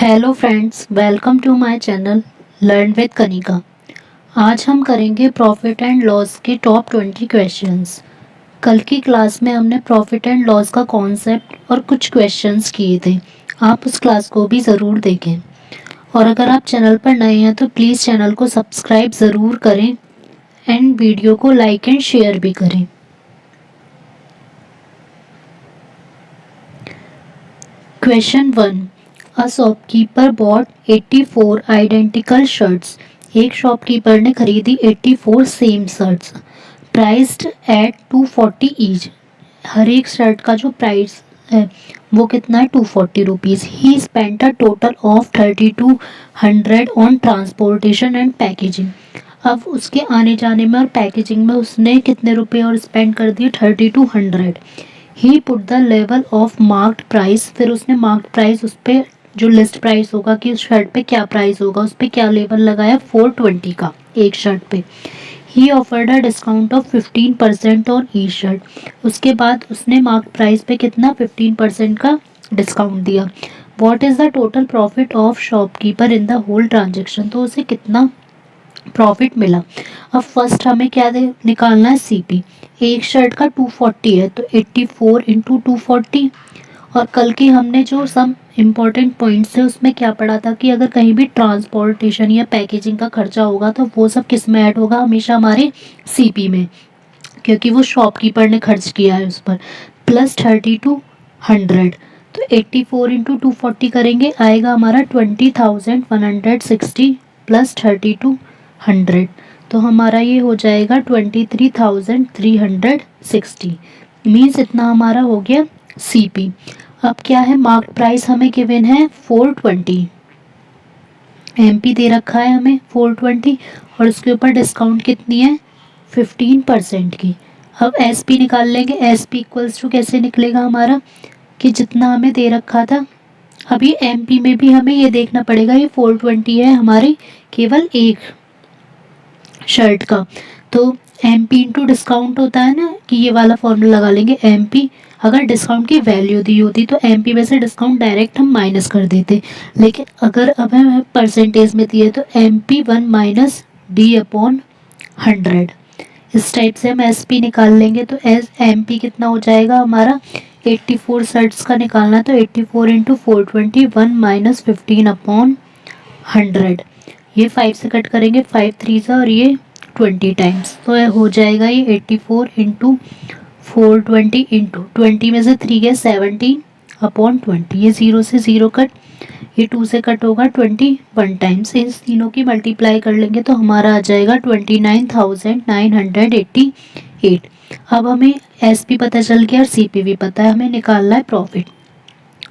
Hello friends, welcome to my channel learn with Kanika. आज हम करेंगे प्रॉफिट एंड लॉस के टॉप 20 क्वेश्चंस। कल की क्लास में हमने प्रॉफिट एंड लॉस का कॉन्सेप्ट और कुछ क्वेश्चंस किए थे। आप उस क्लास को भी ज़रूर देखें। और अगर आप चैनल पर नए हैं तो प्लीज़ चैनल को सब्सक्राइब ज़रूर करें एंड वीडियो को लाइक एंड शेयर भी करें। Question 1, a shopkeeper bought 84 identical shirts. एक शॉपकीपर ने खरीदी 84 same shirts priced at 240 each. हर एक शर्ट का जो प्राइस है वो कितना है, 240 rupees. He spent a total of 3200 on transportation and packaging. अब उसके आने जाने में और पैकेजिंग में उसने कितने रुपए और स्पेंड कर दिए, 3200। He put the level of marked price, फिर उसने मार्क्ड प्राइस उस पर जो लिस्ट प्राइस होगा कि उस शर्ट पे क्या प्राइस होगा उस पर क्या लेवल लगाया, 420 का एक शर्ट पे। ही offered a discount of 15% on E shirt. उसके बाद उसने मार्क्ड प्राइस पे कितना, 15% का डिस्काउंट दिया। What is the total profit of shopkeeper in the whole transaction, तो उसे कितना प्रॉफिट मिला। अब फर्स्ट हमें क्या निकालना है, सीपी। एक शर्ट का 240 है तो 84 इंटू 240। और कल की हमने जो सम इम्पॉर्टेंट पॉइंट्स थे उसमें क्या पढ़ा था कि अगर कहीं भी ट्रांसपोर्टेशन या पैकेजिंग का खर्चा होगा तो वो सब किस में ऐड होगा, हमेशा हमारे सीपी में, क्योंकि वो शॉपकीपर ने खर्च किया है उस पर। प्लस 3200, तो 84 इंटू 240 करेंगे, आएगा हमारा 20,160 प्लस 3200, तो हमारा ये हो जाएगा 23,360। मीन्स इतना हमारा हो गया सीपी। अब क्या है, मार्क प्राइस हमें गिवन है 420, एमपी दे रखा है हमें 420, और उसके ऊपर डिस्काउंट कितनी है, 15% की। अब एसपी निकाल लेंगे। एसपी इक्वल्स टू कैसे निकलेगा हमारा, कि जितना हमें दे रखा था। अभी एमपी में भी हमें ये देखना पड़ेगा, ये 420 है हमारे केवल एक शर्ट का, तो एम पी इंटू डिस्काउंट होता है ना, कि ये वाला फॉर्मूला लगा लेंगे। एम पी अगर डिस्काउंट की वैल्यू दी होती तो एम पी में से डिस्काउंट डायरेक्ट हम माइनस कर देते, लेकिन अगर अब हमें परसेंटेज में दी है तो M P 1 minus D upon 100। इस टाइप से हम एस पी निकाल लेंगे। तो एस एम पी कितना हो जाएगा हमारा, 84 शर्ट्स का निकालना है तो 84 इंटू 420, 1 माइनस 15 अपॉन 100। ये 5 से कट करेंगे, 5 3 से, और ये 20 टाइम्स, तो ये हो जाएगा ये 84 इंटू 420 इंटू 20 में से 3 गया 17 अपॉन 20। ये 0 से 0 कट, ये 2 से कट होगा 21 टाइम्स। इन तीनों की मल्टीप्लाई कर लेंगे तो हमारा आ जाएगा 29,988। अब हमें एस पी पता चल गया और सी पी भी पता है, हमें निकालना है प्रॉफिट।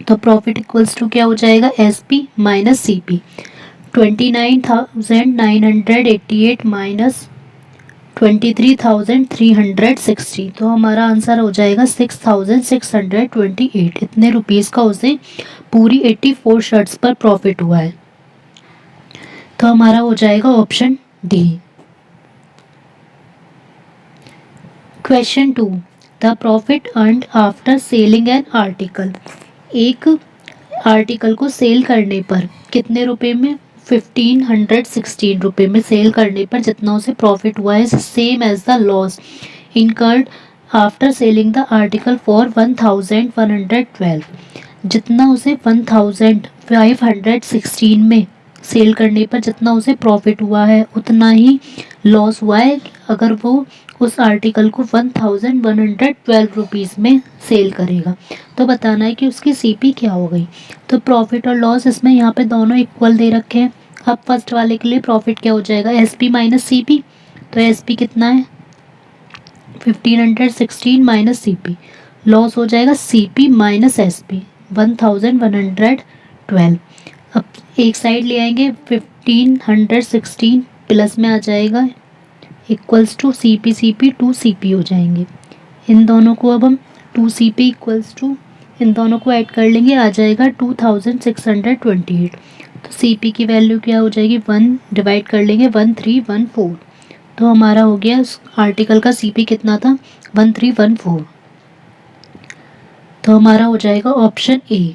तो प्रॉफिट इक्वल्स टू क्या हो जाएगा, S P minus C P. 29,988 minus 23,360, तो हमारा आंसर हो जाएगा 6,628। इतने रुपीज़ का उसे पूरी 84 शर्ट्स पर प्रॉफिट हुआ है, तो हमारा हो जाएगा option D. Question 2, the profit earned after selling an article. एक आर्टिकल को सेल करने पर कितने रुपए में, 1516 रुपये में सेल करने पर जितना उसे प्रॉफिट हुआ है, same as the loss incurred after selling the article for 1112। जितना उसे 1516 में सेल करने पर जितना उसे प्रॉफिट हुआ है उतना ही लॉस हुआ है अगर वो उस आर्टिकल को 1112 रुपीज़ में सेल करेगा। तो बताना है कि उसकी सीपी क्या हो गई। तो प्रॉफिट और लॉस इसमें यहाँ पे दोनों इक्वल दे रखे हैं। अब फर्स्ट वाले के लिए प्रॉफिट क्या हो जाएगा, S P minus C P. तो एस पी कितना है, 1516 माइनस सी पी। लॉस हो जाएगा C P minus S P, 1112। अब एक साइड ले आएंगे, 1516 प्लस में आ जाएगा equals to C P 2 C P हो जाएंगे। इन दोनों को अब हम 2 सी पी इक्वल्स टू, इन दोनों को ऐड कर लेंगे, आ जाएगा 2628। तो सी पी की वैल्यू क्या हो जाएगी, 1 डिवाइड कर लेंगे 1314, तो हमारा हो गया उस आर्टिकल का सी पी कितना था, 1314। तो हमारा हो जाएगा option A.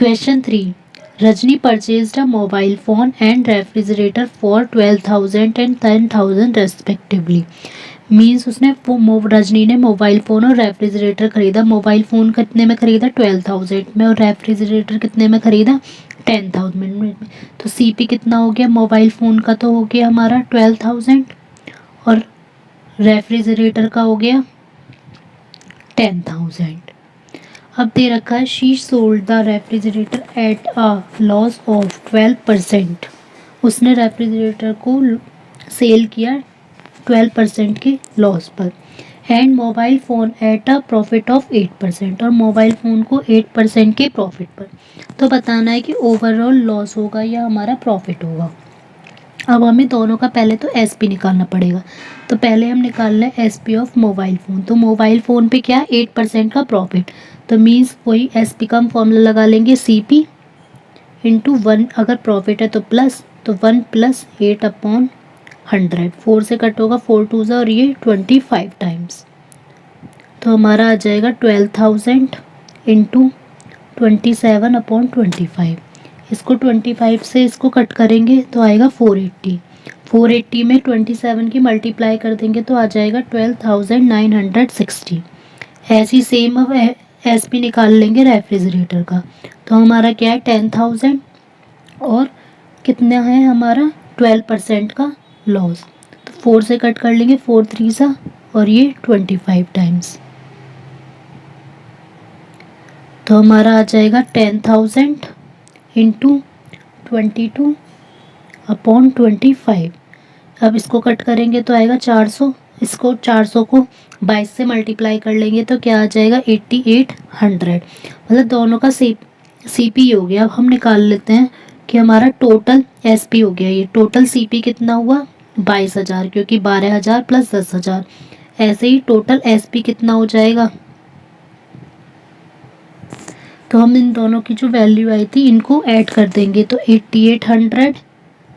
Question 3, Rajni purchased a mobile phone and refrigerator for 12,000 and 10,000 respectively. Means उसने रजनी ने मोबाइल फ़ोन और रेफ्रिजरेटर खरीदा। मोबाइल फ़ोन कितने में खरीदा? 12,000 में, और रेफ्रिजरेटर कितने में खरीदा? 10,000 में। तो सीपी कितना हो गया? मोबाइल फ़ोन का तो हो गया हमारा 12,000 और रेफ्रिजरेटर का हो गया 10,000। अब दे रखा है she sold the refrigerator at a loss of 12%। उसने रेफ्रिजरेटर को सेल किया 12% के लॉस पर। And mobile phone at a profit of 8%, और मोबाइल फ़ोन को 8% के प्रॉफिट पर। तो बताना है कि ओवरऑल लॉस होगा या हमारा प्रॉफिट होगा। अब हमें दोनों का पहले तो एसपी निकालना पड़ेगा। तो पहले हम निकाल लें एसपी ऑफ मोबाइल फ़ोन। तो मोबाइल फ़ोन पे क्या? 8% का प्रॉफिट। तो मीन्स वही एसपी का हम फॉर्मूला लगा लेंगे, सीपी इंटू 1, अगर प्रॉफिट है तो प्लस, तो 1 + 8/100। 4 से कट होगा, 4 2 और ये 25 टाइम्स। तो हमारा आ जाएगा 12,000 इंटू 27/25। इसको 25 से इसको कट करेंगे तो आएगा 480। 480 में 27 की मल्टीप्लाई कर देंगे तो आ जाएगा 12,960। ऐसी सेम अब एसपी निकाल लेंगे रेफ्रिजरेटर का। तो हमारा क्या है? 10,000 और कितना है हमारा? 12% का लॉस। तो 4 से कट कर लेंगे, 4 3 और ये 25 टाइम्स। तो हमारा आ जाएगा 10,000 इंटू 22/25। अब इसको कट करेंगे तो आएगा 400। इसको 400 को 22 से मल्टीप्लाई कर लेंगे तो क्या आ जाएगा? 8800। मतलब दोनों का सीपी हो गया। अब हम निकाल लेते हैं कि हमारा टोटल एसपी हो गया। ये टोटल सीपी कितना हुआ? 22,000, क्योंकि 12,000 + 10,000। ऐसे ही टोटल एसपी कितना हो जाएगा? तो हम इन दोनों की जो वैल्यू आई थी इनको ऐड कर देंगे तो 8800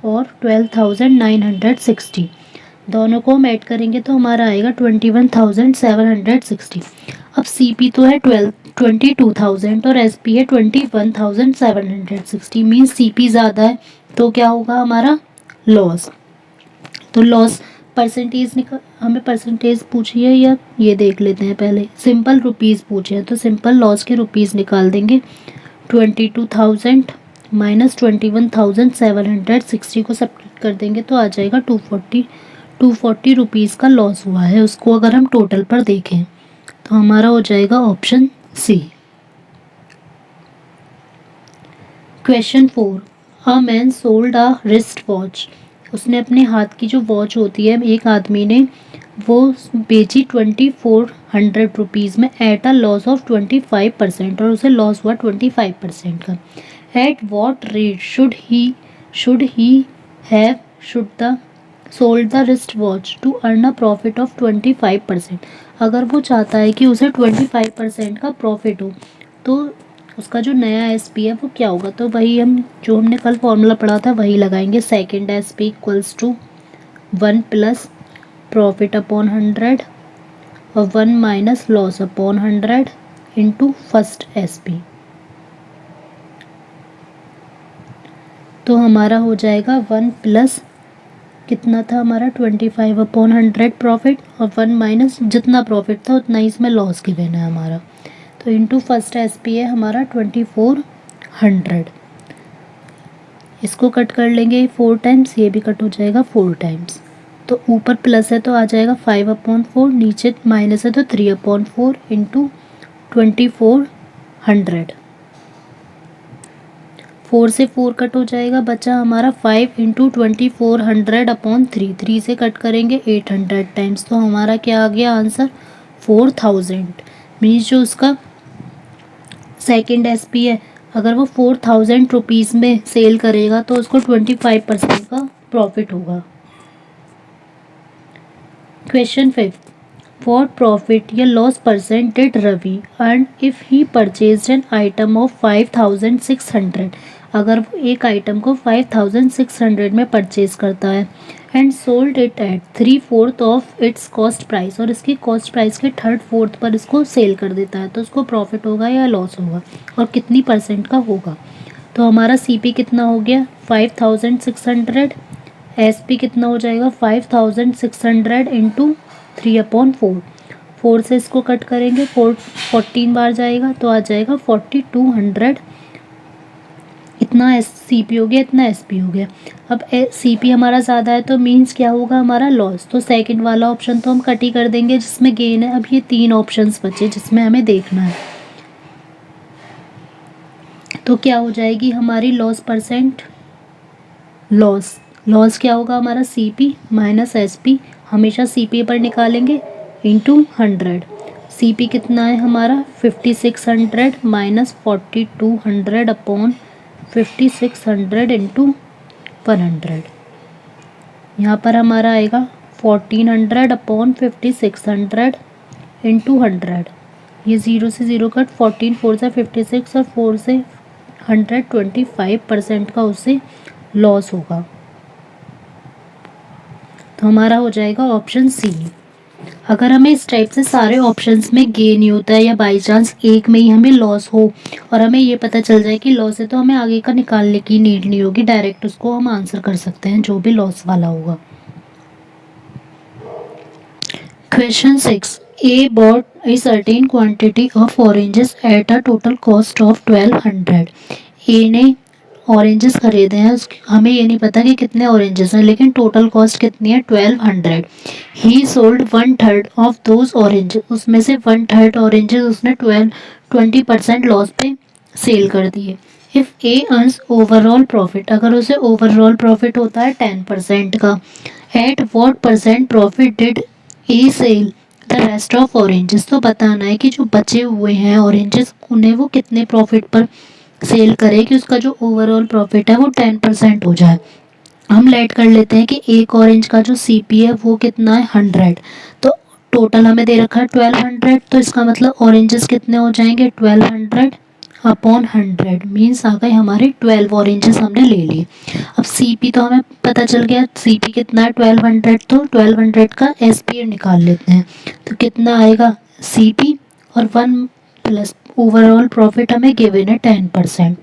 और 12,960। दोनों को हम ऐड करेंगे तो हमारा आएगा 21,760। अब सीपी तो है 22,000 और एसपी है 21,760। मीन्स सीपी ज़्यादा है तो क्या होगा हमारा? लॉस। तो लॉस परसेंटेज हमें परसेंटेज पूछी है या ये देख लेते हैं पहले। सिंपल रुपीज़ पूछे हैं तो सिंपल लॉस के रुपीज़ निकाल देंगे। 22,000 माइनस 21,760 को सब्ट्रैक्ट कर देंगे तो आ जाएगा 240 रुपीज़ का लॉस हुआ है उसको अगर हम टोटल पर देखें। तो हमारा हो जाएगा option C. Question 4, a man sold a wrist watch. उसने अपने हाथ की जो वॉच होती है, एक आदमी ने वो बेची 2400 रुपीज़ में एट अ लॉस ऑफ 25%, और उसे लॉस हुआ 25% का। At what rate should he have should the sold the wrist watch to earn a profit of 25%। अगर वो चाहता है कि उसे 25% का प्रॉफिट हो तो उसका जो नया एसपी है वो क्या होगा? तो वही हम जो हमने कल फॉर्मूला पढ़ा था वही लगाएंगे। Second SP equals to 1 + profit upon 100 और 1 minus loss upon 100 into first SP. तो हमारा हो जाएगा 1 + कितना था हमारा? 25/100 प्रॉफिट, और 1 माइनस जितना प्रॉफिट था उतना ही इसमें लॉस गिवन है हमारा। तो इंटू फर्स्ट एसपी है हमारा 2400। इसको कट कर लेंगे 4 टाइम्स, ये भी कट हो जाएगा 4 टाइम्स। तो ऊपर प्लस है तो आ जाएगा 5/4, नीचे माइनस है तो 3/4 इंटू 2400। 4 से 4 कट हो जाएगा, बचा हमारा 5 इंटू 2400/3। 3 से कट करेंगे 800 टाइम्स। तो हमारा क्या आ गया आंसर? 4000। मीन्स जो उसका सेकेंड एसपी है अगर वो 4000 रुपीज़ में सेल करेगा तो उसको 25% का प्रॉफिट होगा। क्वेश्चन 5, वॉट प्रॉफिट या loss percent did Ravi earn if he purchased an item of 5,600। अगर वो एक आइटम को 5600 में परचेज करता है and sold it at 3/4 of its cost price, और इसकी कॉस्ट प्राइस के 3/4 पर इसको सेल कर देता है, तो उसको प्रॉफिट होगा या लॉस होगा और कितनी परसेंट का होगा। तो हमारा CP कितना हो गया 5600, SP कितना हो जाएगा 5600 इंटू 3/4, 4 से इसको कट करेंगे, 14 बार जाएगा तो आ जाएगा 4200। इतना CP हो गया, इतना SP हो गया। अब CP हमारा ज़्यादा है तो मीन्स क्या होगा हमारा लॉस, तो सेकंड वाला ऑप्शन तो हम कट ही कर देंगे जिसमें गेन है। अब ये 3 ऑप्शंस बचे जिसमें हमें देखना है, तो क्या हो जाएगी हमारी लॉस परसेंट, लॉस क्या होगा हमारा CP माइनस SP, हमेशा CP पर निकालेंगे, इंटू 100। CP कितना है हमारा 5600 माइनस 4200 अपॉन 5600 इंटू 100। यहाँ पर हमारा आएगा 1400 अपॉन 5600 इंटू 100। ये 0 से 0 कट, 14 4 से 56 और 4 से 100, 25% का उससे लॉस होगा। तो हमारा हो जाएगा ऑप्शन C। अगर हमें इस टाइप से सारे ऑप्शंस में गेन ही होता है या बाई चांस एक में ही हमें लॉस हो और हमें ये पता चल जाए कि लॉस है, तो हमें आगे का निकालने की नीड नहीं होगी, डायरेक्ट उसको हम आंसर कर सकते हैं जो भी लॉस वाला होगा। Question 6. A bought a certain quantity of oranges at a total cost of 1200. A ने ऑरेंजेस खरीदे हैं, हमें ये नहीं पता कि कितने ऑरेंजेस हैं, लेकिन टोटल कॉस्ट कितनी है 1200। ही सोल्ड 1/3 ऑफ दोज ऑरेंजेस, उसमें से 1/3 ऑरेंजेस उसने 20% लॉस पे सेल कर दिए। If A earns overall profit, अगर उसे ओवरऑल प्रॉफिट होता है 10% का, at what percent profit did A sell the rest of oranges, तो बताना है कि जो बचे हुए हैं ऑरेंजेस उन्हें वो कितने प्रॉफिट पर सेल करे कि उसका जो ओवरऑल प्रॉफिट है वो 10% हो जाए। हम लेट कर लेते हैं कि एक ऑरेंज का जो CP है वो कितना है 100, तो टोटल हमें दे रखा है 1200, तो इसका मतलब ऑरेंजेस कितने हो जाएंगे 1200 अपॉन 100, मीन्स आ गए हमारे 12 ऑरेंजेस हमने ले लिए। अब CP तो हमें पता चल गया, CP कितना है 1200, तो 1200 का SP निकाल लेते हैं, तो कितना आएगा CP और 1 प्लस ओवरऑल प्रॉफिट हमें गिवन है 10%,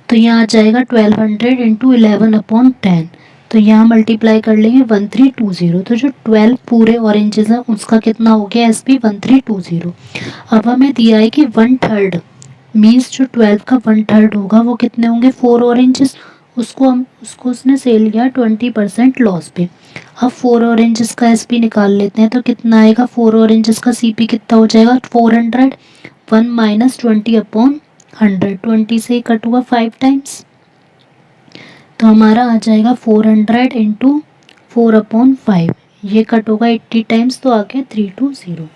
तो यहाँ आ जाएगा 1200 इंटू 11/10, तो यहाँ मल्टीप्लाई कर लेंगे 1320, तो जो 12 पूरे ऑरेंजेस हैं उसका कितना हो गया SP 1320। अब हमें दिया है कि 1/3 मीन्स जो 12 का 1/3 होगा वो कितने होंगे 4 ऑरेंजेस, उसको उसने सेल किया 20% लॉस पे। अब 4 ऑरेंजेस का SP निकाल लेते हैं, तो कितना आएगा 4 ऑरेंजेस का CP कितना हो जाएगा 400, 1 माइनस 20/100, 20 से कट हुआ 5 टाइम्स, तो हमारा आ जाएगा 400 इंटू 4/5, ये कट होगा 80 टाइम्स, तो आ गया 320।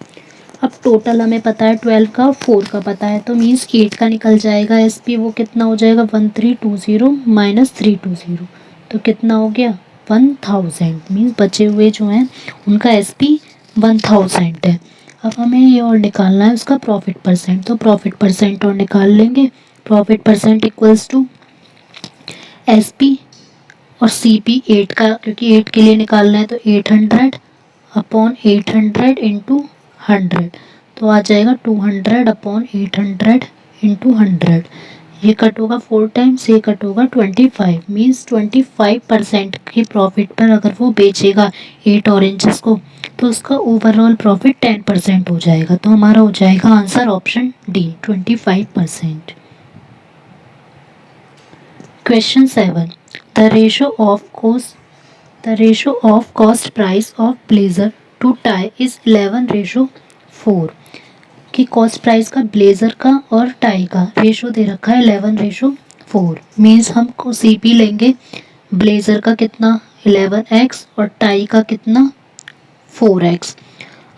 अब टोटल हमें पता है 12 का और 4 का पता है, तो मीन्स 8 का निकल जाएगा SP, वो कितना हो जाएगा 1320 माइनस 320, तो कितना हो गया 1000, मीन्स बचे हुए जो हैं उनका SP 1000 है। अब हमें ये और निकालना है उसका प्रॉफिट परसेंट, तो प्रॉफिट परसेंट और निकाल लेंगे। Profit percent equals to SP और CP 8 का, क्योंकि 8 के लिए निकालना है, तो 800 अपॉन 800 इंटू 100, तो आ जाएगा 200 अपॉन 800 इंटू 100, ये कट होगा 4 टाइम्स, ये कट होगा 25, मीन्स 25% की प्रॉफिट पर अगर वो बेचेगा 8 ऑरेंजेस को, तो उसका ओवरऑल प्रॉफिट 10% हो जाएगा, तो हमारा हो जाएगा answer option D 25%। Question 7. The ratio of cost price of blazer to tie is 11:4, कि कॉस्ट प्राइस का ब्लेज़र का और टाई का रेशो दे रखा है 11:4, मीन्स हम CP लेंगे ब्लेज़र का कितना 11x और टाई का कितना 4x।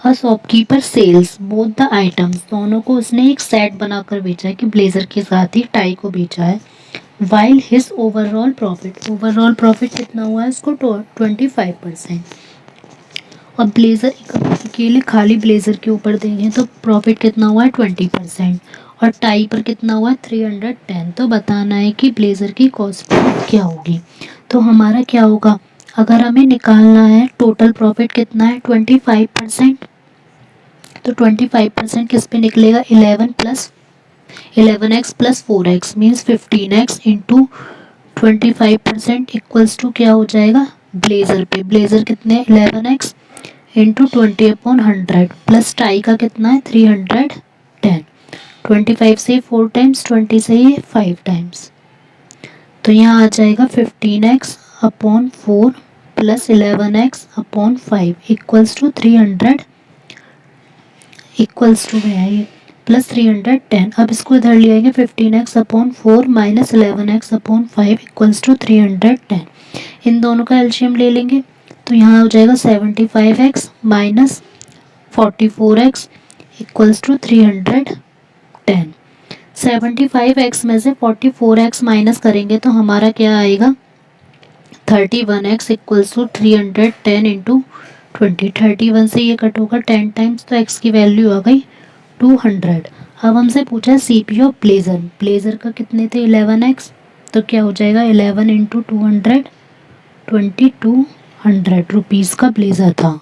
A shopkeeper sells both the items, दोनों को उसने एक सेट बनाकर बेचा है कि ब्लेज़र के साथ ही टाई को बेचा है। वाइल हिज ओवरऑल प्रॉफिट कितना हुआ है इसको 25%, और ब्लेज़र अकेले खाली ब्लेज़र के ऊपर देंगे तो प्रॉफिट कितना हुआ है 20%, और टाई पर कितना हुआ 310। तो बताना है कि ब्लेज़र की कॉस्ट क्या होगी। तो हमारा क्या होगा, अगर हमें निकालना है टोटल प्रॉफिट कितना है 25%, तो 25% किस पे निकलेगा 11x plus 4x means 15x into 25% equals to क्या हो जाएगा ब्लेज़र पे। ब्लेज़र कितने 11x इंटू 20/100 प्लस टाई का कितना है 310। 25 से 4 टाइम्स, 20 से ये 5 टाइम्स, तो यहाँ आ जाएगा 15x/4 plus 11x/5 equals to 300 equals to में है ये प्लस 310। अब इसको इधर ले आएंगे 15x/4 minus 11x/5 equals to 310। इन दोनों का एलसीएम ले लेंगे तो यहाँ हो जाएगा 75x minus 44x equals to 310। 75x में से 44x माइनस करेंगे तो हमारा क्या आएगा 31x इक्वल्स टू 310 इंटू 20। 31 से ये कट होगा 10 टाइम्स, तो x की वैल्यू आ गई 200। अब हमसे पूछा है सीपी ऑफ ब्लेज़र। ब्लेज़र का कितने थे 11x, तो क्या हो जाएगा 11 इंटू 200, 2200 रुपीज़ का ब्लेज़र था,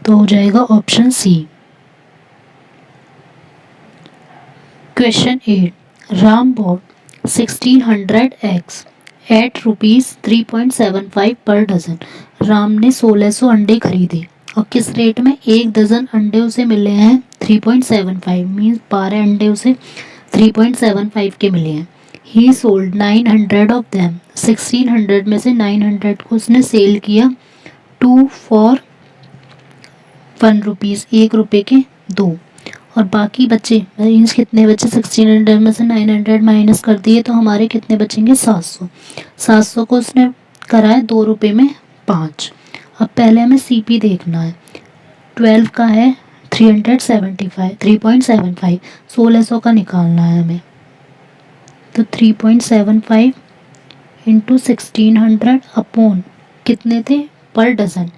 तो हो जाएगा option C. Question 8, Ram bought 1600 at rupees 3.75 per dozen. Ram ने 1600 अंडे खरीदे और किस रेट में, एक डज़न अंडे उसे मिले हैं 3.75 मीन्स 12 अंडे उसे 3.75 के मिले हैं। ही सोल्ड 900 ऑफ देम, 1600 में से 900 को उसने सेल किया 2 फॉर 1 रुपीज़, 1 रुपये के 2, और बाकी बचे मीन्स कितने बचे 1600 में से 900 माइनस कर दिए तो हमारे कितने बचेंगे 700। 700 को उसने कराया 2 रुपये में 5। अब पहले हमें सीपी देखना है, 12 का है 3.75 1600 का निकालना है हमें, तो 3.75 इंटू 1600 अपॉन कितने थे पर डज़न,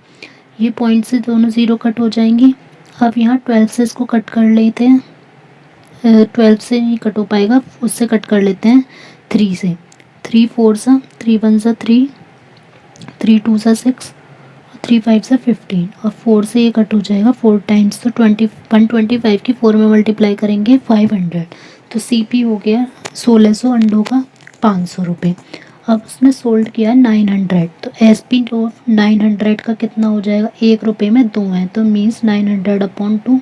ये पॉइंट से दोनों ज़ीरो कट हो जाएंगी। अब यहाँ 12 से इसको कट कर लेते हैं, 12 से नहीं कट हो पाएगा, उससे कट कर लेते हैं 3 से, 3 4 सा 3 1 सा 3, 3 2 सा 6, 3 5 सा 15, और 4 से ये कट हो जाएगा 4 टाइम्स, तो 125 की 4 में मल्टीप्लाई करेंगे 500, तो सीपी हो गया 1600 अंडों का 500 रुपये। अब उसने सोल्ड किया 900, तो एसपी ऑफ 900 का कितना हो जाएगा 1 रुपये में 2 हैं, तो मीन्स 900/2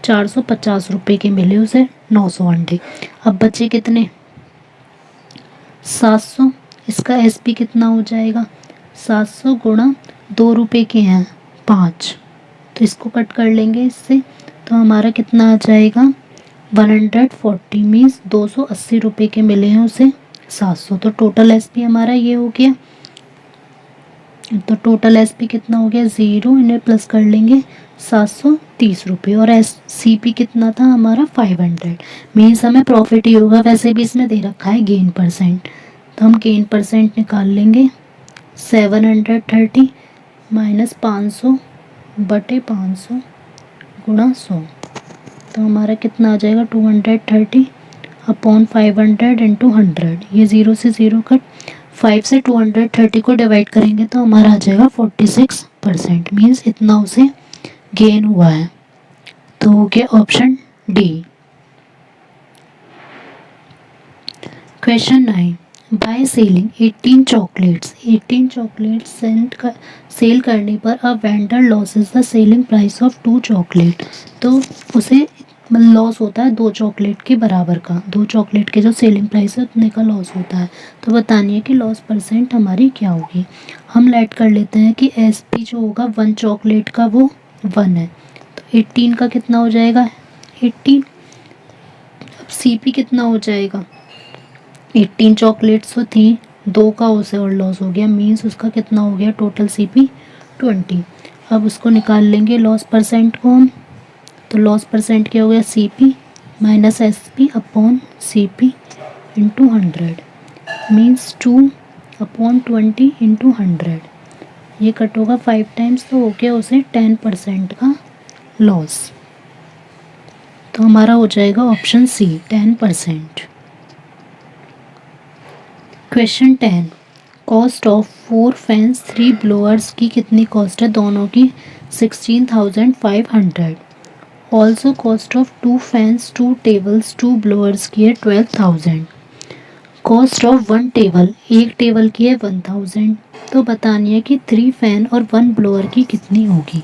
450 रुपये के मिले उसे 900 अंडे। अब बचे कितने 700, इसका एसपी कितना हो जाएगा 700 गुणा 2 रुपये के हैं 5, तो इसको कट कर लेंगे इससे, तो हमारा कितना आ जाएगा 140 मीन्स 280 रुपये के मिले हैं उसे 700। तो टोटल एसपी हमारा ये हो गया, तो टोटल एसपी कितना हो गया 0, इन्हें प्लस कर लेंगे 730 रुपये, और सीपी कितना था हमारा 500 मीन्स हमें प्रॉफिट ही होगा। वैसे भी इसमें दे रखा है गेन परसेंट, तो हम गेन परसेंट निकाल लेंगे 730 माइनस 500 बटे 500 गुणा 100, तो हमारा कितना आ जाएगा 230 अपॉन 500 इंटू 100, ये 0 से 0 कट, 5 से 230 को डिवाइड करेंगे तो हमारा आ जाएगा 46%, मीन्स इतना उसे गेन हुआ है, तो हो गया option D. Question 9, by selling 18 chocolates, 18 chocolates sell करने पर a vendor loses the selling price of 2 chocolate, तो उसे लॉस होता है 2 चॉकलेट के बराबर का, 2 चॉकलेट के जो सेलिंग प्राइस है उतने का लॉस होता है। तो बतानी है कि लॉस परसेंट हमारी क्या होगी। हम लेट कर लेते हैं कि एसपी जो होगा 1 चॉकलेट का वो 1 है, तो 18 का कितना हो जाएगा 18। अब सीपी कितना हो जाएगा 18 चॉकलेट्स तो थी, 2 का उसे और लॉस हो गया, मीन्स उसका कितना हो गया टोटल सीपी 20। अब उसको निकाल लेंगे लॉस परसेंट को हम, तो लॉस परसेंट क्या हो गया CP minus SP upon CP into 100 means 2/20 into 100, ये कट होगा 5 टाइम्स, तो हो गया उसे 10% का लॉस। तो हमारा हो जाएगा option C 10%। Question 10, cost of 4 fans 3 blowers की कितनी कॉस्ट है? दोनों की 16,500। Also cost of 2 fans 2 tables 2 blowers की है 12,000। कॉस्ट ऑफ 1 टेबल, एक टेबल की है 1000। तो बतानी है कि 3 फैन और 1 ब्लोअर की कितनी होगी।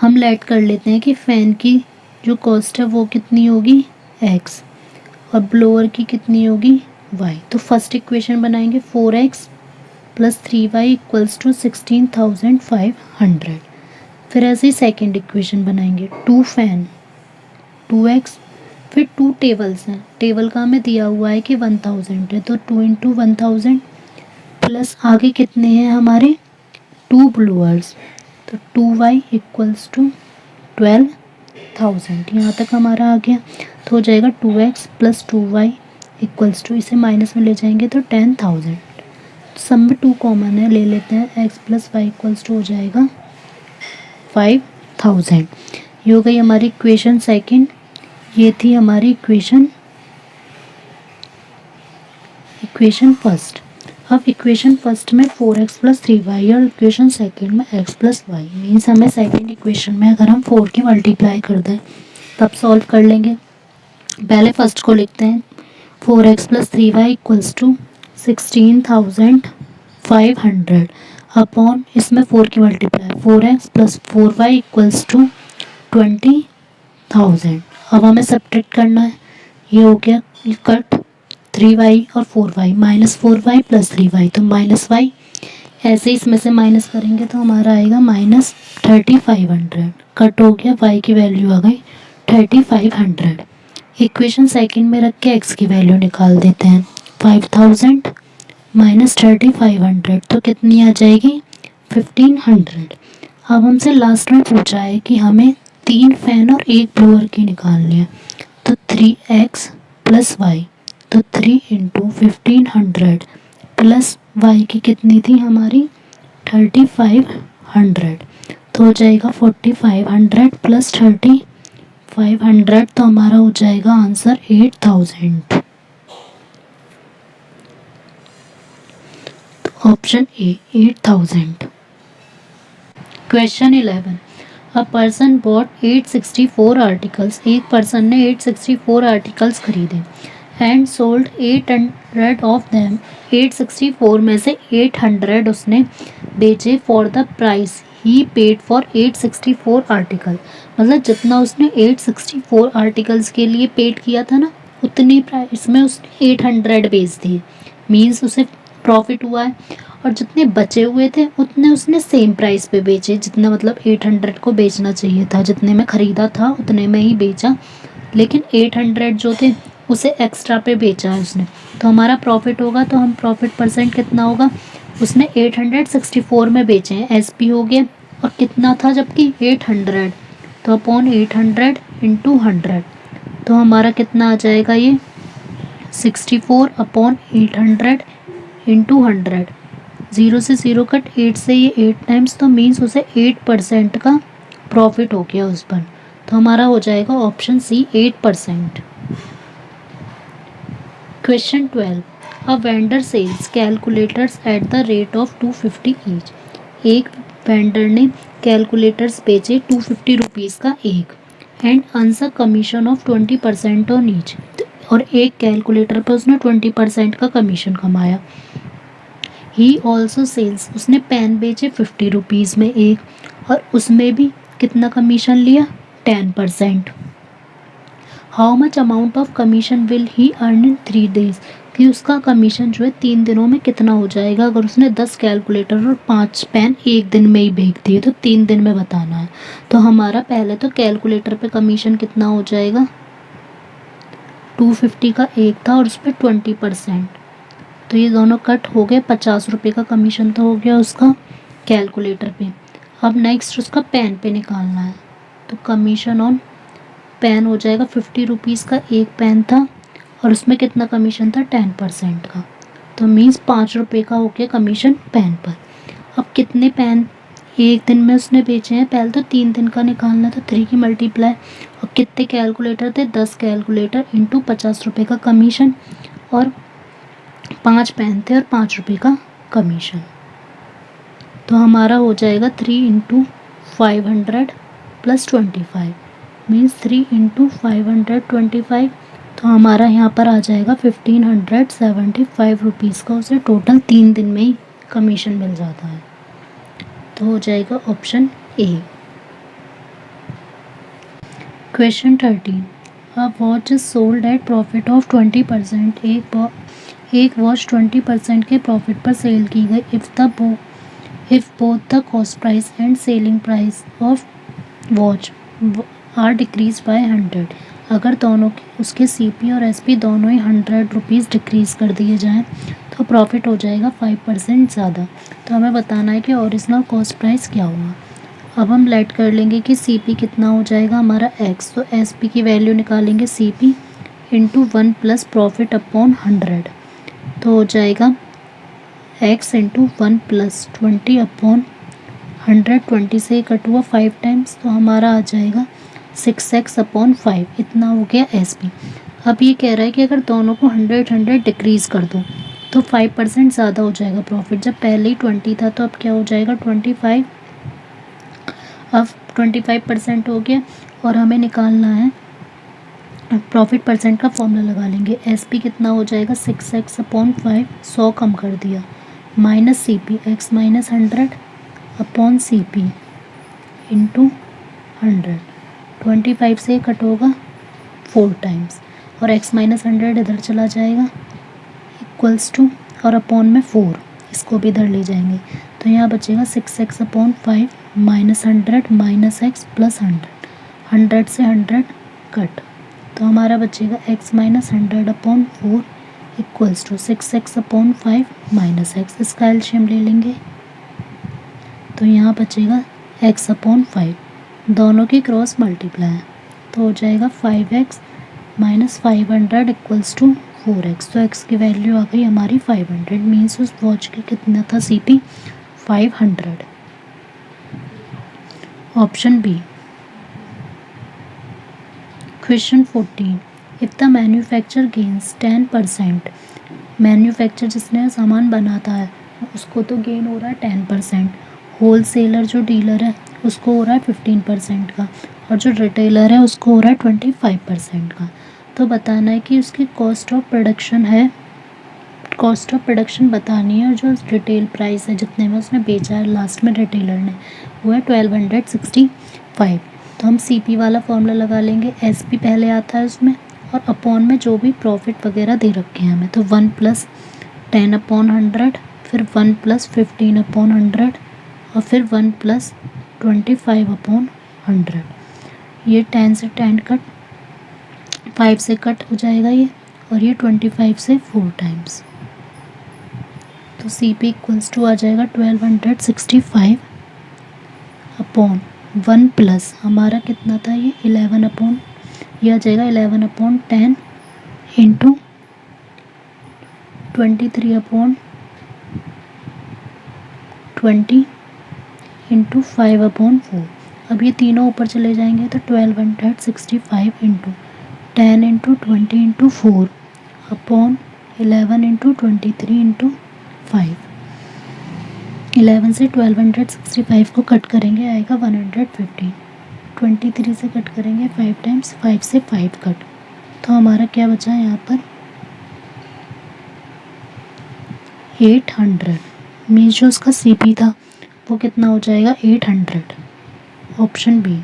हम लेट कर लेते हैं कि फ़ैन की जो कॉस्ट है वो कितनी होगी x और ब्लोअर की कितनी होगी y। तो फर्स्ट इक्वेशन बनाएंगे 4x plus 3y equals to 16,500। फिर ऐसे ही सेकेंड इक्वेशन बनाएंगे 2 फैन 2x, फिर 2 टेबल्स हैं, टेबल का हमें दिया हुआ है कि 1000 है तो 2 इंटू 1000 प्लस आगे कितने हैं हमारे 2 ब्लोअर्स तो 2y इक्वल्स टू 12,000। यहाँ तक हमारा आ गया तो हो जाएगा 2x plus 2y equals to, इसे माइनस में ले जाएंगे तो 10,000। सब में 2 कॉमन है, ले लेते हैं x plus Y equals to हो जाएगा 5,000। ये हो गई हमारी इक्वेशन सेकंड, ये थी हमारी इक्वेशन फर्स्ट। अब इक्वेशन फर्स्ट में 4x प्लस 3y और इक्वेशन सेकंड में x प्लस वाई, मीन्स हमें सेकंड इक्वेशन में अगर हम 4 की मल्टीप्लाई कर दें तब सॉल्व कर लेंगे। पहले फर्स्ट को लिखते हैं 4x plus 3y equals to 16,500 upon इसमें 4 की multiply 4x plus 4y equals to 20,000। अब हमें सब्ट्रैक्ट करना है, ये हो गया कट 3y और 4y minus 4y plus 3y तो माइनस y, ऐसे इसमें से माइनस करेंगे तो हमारा आएगा माइनस 3500। कट हो गया, y की वैल्यू आ गई 3500। इक्वेशन सेकंड में रख के x की वैल्यू निकाल देते हैं 5000 माइनस 3500 तो कितनी आ जाएगी 1500। अब हमसे लास्ट में पूछा है कि हमें 3 फैन और 1 ब्लोअर की निकालनी है तो 3x प्लस वाई तो 3 इंटू 1500 प्लस y की कितनी थी हमारी 3500 तो हो जाएगा 4500 प्लस 3500 तो हमारा हो जाएगा आंसर 8000। तो option A 8000। Question 11, a person bought 864 articles, एक पर्सन ने 864 आर्टिकल्स खरीदे एंड सोल्ड 800 ऑफ देम, 864 में से 800 उसने बेचे for the price he paid for 864 article. मतलब जितना उसने 864 आर्टिकल्स के लिए पेड किया था ना उतनी प्राइस में उसने 800 बेच दिए, मीन्स उसे प्रॉफिट हुआ है। और जितने बचे हुए थे उतने उसने सेम प्राइस पे बेचे, जितना मतलब 800 को बेचना चाहिए था, जितने में ख़रीदा था उतने में ही बेचा, लेकिन 800 जो थे उसे एक्स्ट्रा पे बेचा है उसने। तो हमारा प्रॉफिट होगा, तो हम प्रॉफिट परसेंट कितना होगा, उसने 864 में बेचे हैं, एसपी हो गया, और कितना था जबकि 800 तो अपॉन 800 इंटू 100 तो हमारा कितना आ जाएगा ये 64 अपॉन 800 इंटू 100। 0 से 0 कट 8 से ये 8 टाइम्स तो मीन्स उसे 8% का प्रॉफिट हो गया उस पर। तो हमारा हो जाएगा option C 8%। Question 12, a vendor sells calculators at the rate of 250 each. एक वेंडर ने कैलकुलेटर्स बेचे 250 रुपीज़ का एक and earns a commission of 20% on each, और एक कैलकुलेटर पर उसने 20% का कमीशन कमाया। ही ऑल्सो सेल्स, उसने पेन बेचे 50 रुपीज़ में एक और उसमें भी कितना कमीशन लिया 10%। How much amount of commission will he earn in 3 days, कि उसका कमीशन जो है 3 दिनों में कितना हो जाएगा। अगर उसने 10 कैलकुलेटर और 5 पेन एक दिन में ही बेच दिए तो 3 दिन में बताना है। तो हमारा पहले तो कैलकुलेटर पे कमीशन कितना हो जाएगा 250 का एक था और उस पर 20%, तो ये दोनों कट हो गए, 50 रुपये का कमीशन तो हो गया उसका कैलकुलेटर पे। अब नेक्स्ट उसका पेन पे निकालना है, तो कमीशन ऑन पेन हो जाएगा 50 रुपीज़ का एक पेन था और उसमें कितना कमीशन था 10% का, तो मीन्स 5 रुपये का हो गया कमीशन पेन पर। अब कितने पेन एक दिन में उसने बेचे हैं, पहले तो 3 दिन का निकालना था, 3 की मल्टीप्लाई, और कितने कैलकुलेटर थे, 10 कैलकुलेटर इंटू 50 रुपये का कमीशन, और 5 पेन थे और 5 रुपये का कमीशन। तो हमारा हो जाएगा 3 इंटू 500 प्लस 25 मीन्स 3 इंटू 525। तो हमारा यहाँ पर आ जाएगा 1575 रुपीज़ का उसे टोटल 3 दिन में ही कमीशन मिल जाता है। तो हो जाएगा option A. Question 13, a watch is sold at profit of 20%। एक वॉच 20% के प्रॉफिट पर सेल की गई if both the cost price and selling price of watch are decrease by 100। अगर दोनों उसके CP और SP दोनों ही 100 रुपीज़ डिक्रीज़ कर दिए जाएँ तो प्रॉफिट हो जाएगा 5% ज़्यादा। तो हमें बताना है कि ओरिजिनल कॉस्ट प्राइस क्या हुआ। अब हम लेट कर लेंगे कि CP कितना हो जाएगा हमारा x, तो SP की वैल्यू निकालेंगे CP into 1 plus profit upon 100, तो हो जाएगा x इंटू 1 प्लस 20 अपॉन 100। 20 से कट हुआ 5 टाइम्स, तो हमारा आ जाएगा 6x अपॉन 5, इतना हो गया SP। अब ये कह रहा है कि अगर दोनों को 100 डिक्रीज़ कर दो तो 5% ज़्यादा हो जाएगा प्रॉफिट। जब पहले ही 20 था तो अब क्या हो जाएगा 25। अब 25% हो गया और हमें निकालना है प्रॉफिट परसेंट का फॉर्मूला लगा लेंगे। SP कितना हो जाएगा 6x अपॉन 5, 100 कम कर दिया, minus CP x minus 100 upon CP into 100। 25 से कट होगा 4 टाइम्स और x माइनस 100 इधर चला जाएगा इक्वल्स टू, और अपॉन में 4, इसको भी इधर ले जाएंगे तो यहाँ बचेगा 6x upon 5 minus 100 minus x plus 100। 100 से 100 कट, तो हमारा बचेगा x minus 100 upon 4 equals to 6x upon 5 minus x। इसका एलसीएम ले लेंगे तो यहाँ बचेगा x अपॉन 5, दोनों की क्रॉस मल्टीप्लाई है, तो हो जाएगा 5x minus 500 equals to 4x। तो x की वैल्यू आ गई हमारी 500, मीन्स उस वॉच की कितना था CP 500। Option B. Question 14, if the manufacture gains 10%, manufacture जिसने सामान बनाता है उसको तो गेन हो रहा है 10%, होल सेलर जो डीलर है उसको हो रहा है 15% का, और जो रिटेलर है उसको हो रहा है 25% का। तो बताना है कि उसकी कॉस्ट ऑफ प्रोडक्शन है, कॉस्ट ऑफ प्रोडक्शन बतानी है, और जो रिटेल प्राइस है जितने में उसने बेचा है लास्ट में रिटेलर ने वो है 1265। तो हम CP वाला फॉर्मूला लगा लेंगे, SP पहले आता है उसमें, और अपॉन में जो भी प्रॉफिट वगैरह दे रखे हैं हमें, तो 1 प्लस 10 अपॉन 100, फिर 1 प्लस 15 अपॉन 100, और फिर 1 प्लस 25 अपॉन 100। ये 10 से 10 कट, 5 से कट हो जाएगा ये, और ये 25 से 4 टाइम्स, तो CP इक्वल्स टू आ जाएगा 1265 अपॉन 1 प्लस हमारा कितना था ये 11 अपॉन, ये आ जाएगा 11 upon 10 into 23 upon 20 into 5 upon 4। अब ये तीनों ऊपर चले जाएंगे तो 1265 into 10 into 20 into 4 upon 11 into 23 into 5। 11 से 1265 को कट करेंगे आएगा 115। 23 से कट करेंगे 5 टाइम्स, 5 से 5 कट, तो हमारा क्या बचा यहाँ पर 800, मीन्स जो उसका CP था वो कितना हो जाएगा 800। Option B.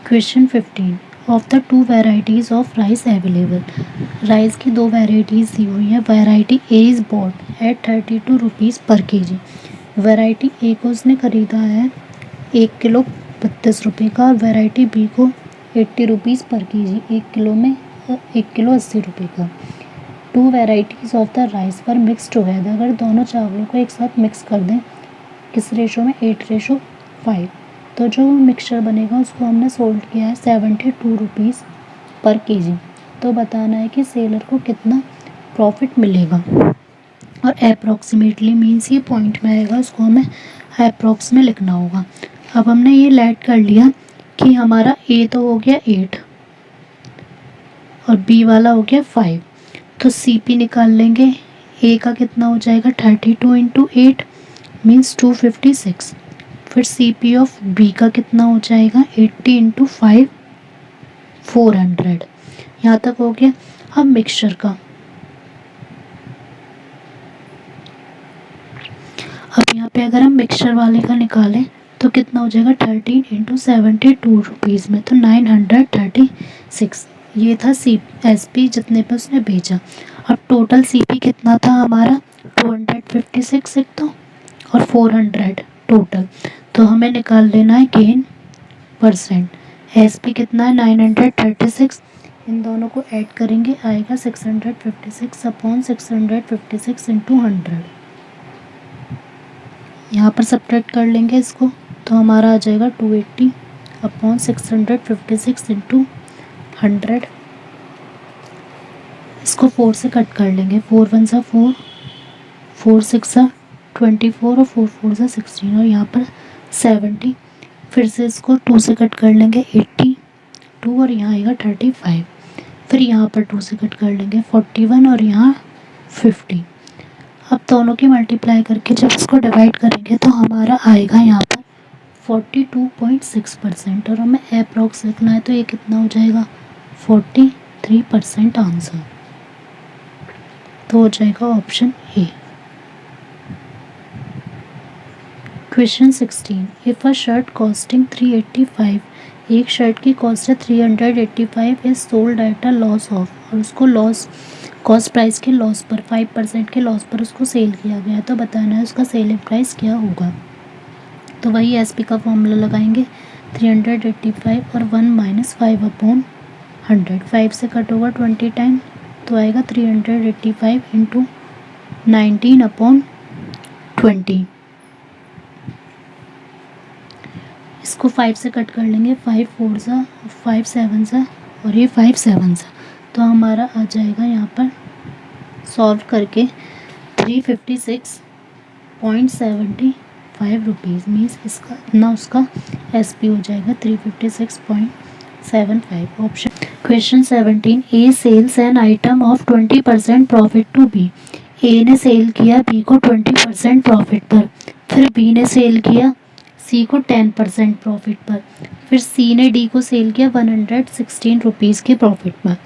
Question 15, of the 2 varieties of rice available, rice की 2 वेराइटीज़ दी हुई है। Variety A is bought at 32 rupees per kg। Variety A को उसने ख़रीदा है 1 किलो 32 रुपये का, और वेराइटी B को 80 रुपीज़ पर kg, 1 किलो में 1 किलो 80 रुपये का। 2 वेराइटीज़ ऑफ द राइस पर मिक्स टुगेदर, अगर दोनों चावलों को एक साथ मिक्स कर दें किस रेशो में 8:5, तो जो मिक्सचर बनेगा उसको हमने सोल्ड किया है 72 रुपीज़ पर kg। तो बताना है कि सेलर को कितना प्रॉफिट मिलेगा। और अप्रॉक्सीमेटली मीन्स ये पॉइंट में आएगा, उसको हमें अप्रॉक्स में लिखना होगा। अब हमने ये लेट कर लिया कि हमारा ए तो हो गया 8 और बी वाला हो गया 5, तो सी पी निकाल लेंगे। ए का कितना हो जाएगा 32 इंटू 8 मीन्स 256। फिर सी पी ऑफ बी का कितना हो जाएगा 80 इंटू 5 400। यहाँ तक हो गया। अब मिक्सचर का, अब यहाँ पे अगर हम मिक्सचर वाले का निकालें तो कितना हो जाएगा 13 इंटू 72 रुपीज़ में, तो 936। ये था सी एस पी जितने पे उसने भेजा। अब टोटल सी पी कितना था हमारा 256 एक तो, और 400 टोटल, तो हमें निकाल लेना है गेन परसेंट। एस पी कितना है 936, इन दोनों को ऐड करेंगे आएगा 656 अपॉन 656 इंटू 100। यहाँ पर सब्ट्रैक्ट कर लेंगे इसको, तो हमारा आ जाएगा 280 अपॉन 656 इंटू 100। इसको 4 से कट कर लेंगे, 4 1 सा 4, 4 6 सा 24 और 4 4 सा 16, और यहाँ पर 70। फिर से इसको 2 से कट कर लेंगे 82, और यहाँ आएगा 35। फिर यहाँ पर 2 से कट कर लेंगे 41, और यहाँ 50। अब दोनों की मल्टीप्लाई करके जब इसको डिवाइड करेंगे तो हमारा आएगा यहाँ पर 42.6%, और हमें अप्रॉक्स लिखना है तो ये कितना हो जाएगा 43% आंसर, तो हो जाएगा option A. Question 16, if a shirt costing 385, एक शर्ट की कॉस्ट है 385 is sold at a loss of, और उसको लॉस कॉस्ट प्राइस के लॉस पर 5% के लॉस पर उसको सेल किया गया, तो बताना है उसका सेलिंग प्राइस क्या होगा। तो वही एस पी का फॉर्मूला लगाएंगे, 385 और 1 माइनस 5 अपॉन 100, 5 से कट होगा 20 टाइम, तो आएगा 385 इंटू 19 अपॉन 20। इसको 5 से कट कर लेंगे, 5 4 सा 5 7 सा और ये 5 7 सा, तो हमारा आ जाएगा यहाँ पर सॉल्व करके 356.75 रुपीज़, मीन्स इसका ना उसका एस पी हो जाएगा 356.75 option. Question 17, A sells an item of 20% profit to be, A ने सेल किया बी को 20% प्रॉफिट पर, फिर बी ने सेल किया सी को 10% प्रॉफिट पर, फिर सी ने डी को सेल किया 116 रुपीज़ के प्रॉफिट पर।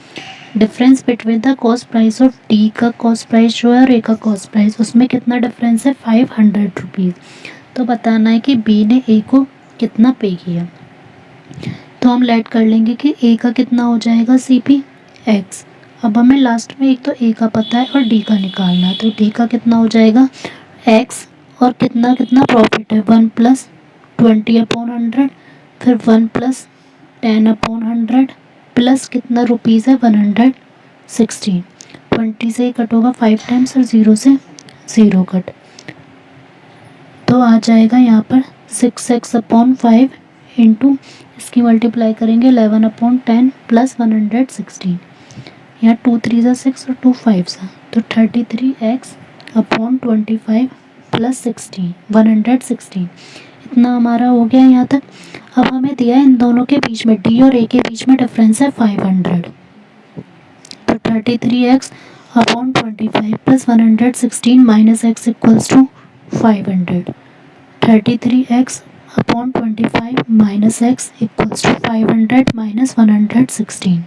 Difference between the cost price of D का कॉस्ट प्राइस जो है और ए का कॉस्ट प्राइस, उसमें कितना डिफरेंस है 500 रुपीज़, तो बताना है कि बी ने ए को कितना पे किया। तो हम लेट कर लेंगे कि ए का कितना हो जाएगा सी पी एक्स। अब हमें लास्ट में एक तो ए का पता है और डी का निकालना है, तो डी का कितना हो जाएगा एक्स, और कितना कितना प्रॉफिट है 1 प्लस 20 अपॉन 100, फिर 1 प्लस 10 अपॉन 100 प्लस कितना रुपीज़ है 116। 20 से कट होगा 5 टाइम्स और 0 से 0 कट, तो आ जाएगा यहाँ पर 6x अपॉन 5 इंटू इसकी मल्टीप्लाई करेंगे 11 अपॉन 10 प्लस 116, यहाँ 2 3 सा 6 और 2 5 सा, तो 33x अपॉन 25 प्लस 116, इतना हमारा हो गया यहाँ तक। अब हमें दिया है इन दोनों के बीच में डी और ए के बीच में डिफरेंस है 500, तो 33x अपॉन 25 plus 116 minus x equals to 500, 33x अपॉन 25 minus x equals to 500 minus 116।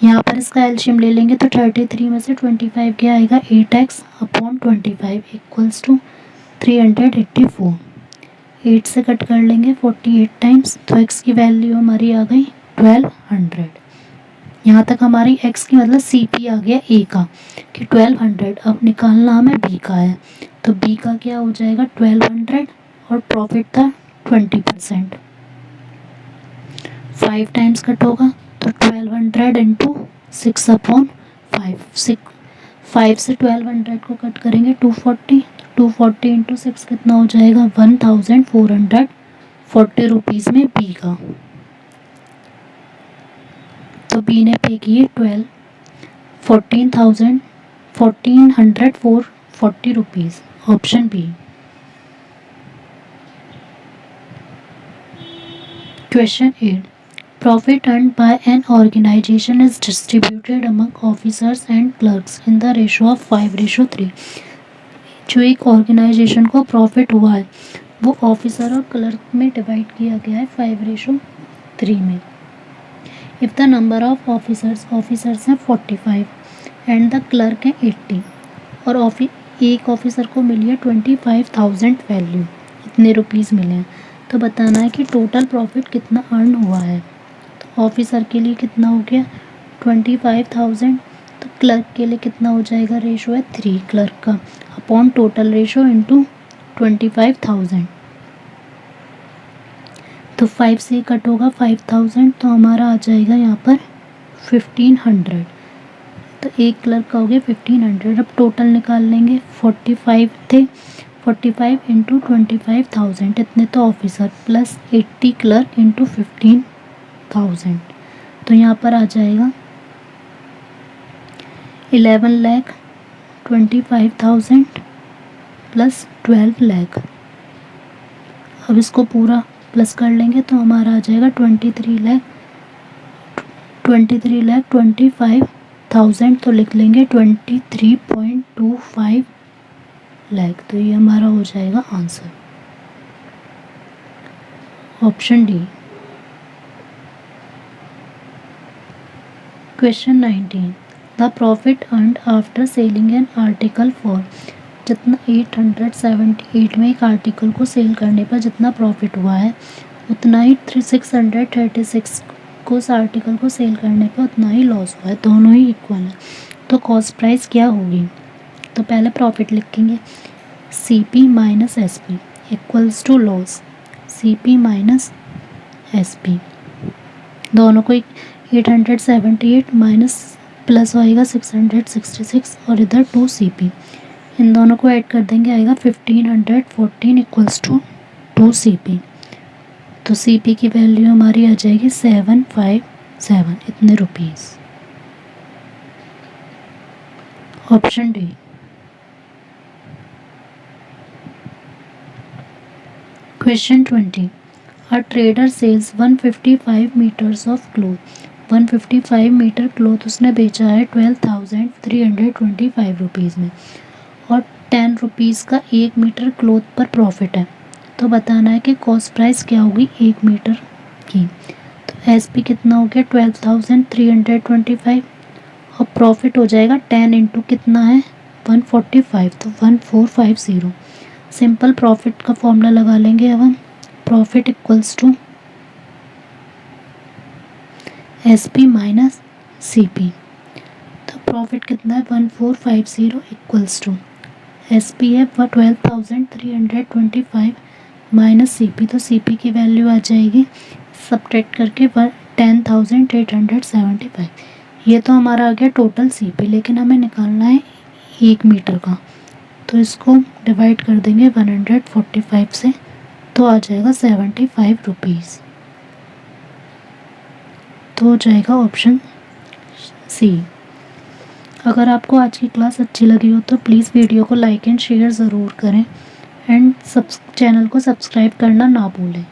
यहाँ पर इसका एलसीएम ले लेंगे तो 33 में से 25 क्या आएगा 8x अपॉन 25 इक्वल्स टू 384। 8 से कट कर लेंगे 48 टाइम्स, तो x की वैल्यू हमारी आ गई 1200। यहाँ तक हमारी x की मतलब सी पी आ गया a का कि 1200। अब निकालना हमें b का है, तो b का क्या हो जाएगा 1200 और प्रॉफिट था 20%, 5 टाइम्स कट होगा तो 1200 इंटू 6 अपॉन 5, 5 से 1200 को कट करेंगे 240, 240 इंटू 6 कितना हो जाएगा 1440 रुपीज़ में बी का, तो बी ने पे किए 1404 40 rupees. Option B. Question 8. Profit earned by an organization is distributed among officers and clerks in the ratio of 5:3. जो एक ऑर्गेनाइजेशन को प्रॉफिट हुआ है वो ऑफिसर और क्लर्क में डिवाइड किया गया है 5:3 में. If the number of officers हैं 45 एंड द क्लर्क हैं 80 और एक ऑफिसर को मिली है 25,000 वैल्यू, इतने रुपीज़ मिले हैं. तो बताना है कि टोटल प्रॉफिट कितना अर्न हुआ है. तो ऑफिसर के लिए कितना हो गया 25,000. तो क्लर्क के लिए कितना हो जाएगा, रेशो है 3 क्लर्क का अपॉन टोटल रेशो इंटू 25,000. तो 5 से कट होगा 5,000 तो हमारा आ जाएगा यहाँ पर 1,500. तो एक क्लर्क का हो गया 1,500. अब टोटल निकाल लेंगे. 45 थे, 45 इंटू 25,000 इतने तो ऑफिसर प्लस 80 क्लर्क इंटू 15,000. तो यहाँ पर आ जाएगा 11,25,000 प्लस 12 लाख. अब इसको पूरा प्लस कर लेंगे तो हमारा आ जाएगा 23,25,000. तो लिख लेंगे 23.25 लाख. तो ये हमारा हो जाएगा answer. Option D. Question 19. The profit earned after selling an article for. जितना 878 में एक आर्टिकल को सेल करने पर जितना प्रॉफिट हुआ है उतना ही 636 को उस आर्टिकल को सेल करने पर उतना ही लॉस हुआ है. दोनों ही इक्वल है. तो कॉस्ट प्राइस क्या होगी. तो पहले प्रॉफिट लिखेंगे CP minus SP equals to loss CP minus SP. दोनों को 878 माइनस प्लस आएगा 666 और इधर 2 CP. इन दोनों को ऐड कर देंगे आएगा 1,514 इक्वल्स टू 2 CP. तो CP की वैल्यू हमारी आ जाएगी 757 इतने rupees. Option D. Question 20. A trader sells 155 meters of cloth. 155 meter cloth उसने बेचा है 12,325 रुपीज़ में और 10 रुपीज़ का 1 मीटर क्लोथ पर प्रॉफिट है. तो बताना है कि कॉस्ट प्राइस क्या होगी 1 मीटर की. तो SP कितना हो गया 12,325 और प्रॉफिट हो जाएगा 10 इंटू कितना है 145 तो 1450. सिंपल प्रॉफिट का फॉर्मूला लगा लेंगे अब हम. Profit equals to SP minus CP. तो प्रॉफिट कितना है 1450 इक्वल्स टू SP है 12,325 माइनस CP. तो CP की वैल्यू आ जाएगी सब्ट्रैक्ट करके 10,875. ये तो हमारा आ गया टोटल CP लेकिन हमें निकालना है 1 मीटर का. तो इसको डिवाइड कर देंगे 145 से तो आ जाएगा 75 रुपीज़. तो हो जाएगा ऑप्शन C. अगर आपको आज की क्लास अच्छी लगी हो तो प्लीज़ वीडियो को लाइक एंड शेयर ज़रूर करें एंड चैनल को सब्सक्राइब करना ना भूलें.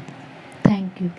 Thank you.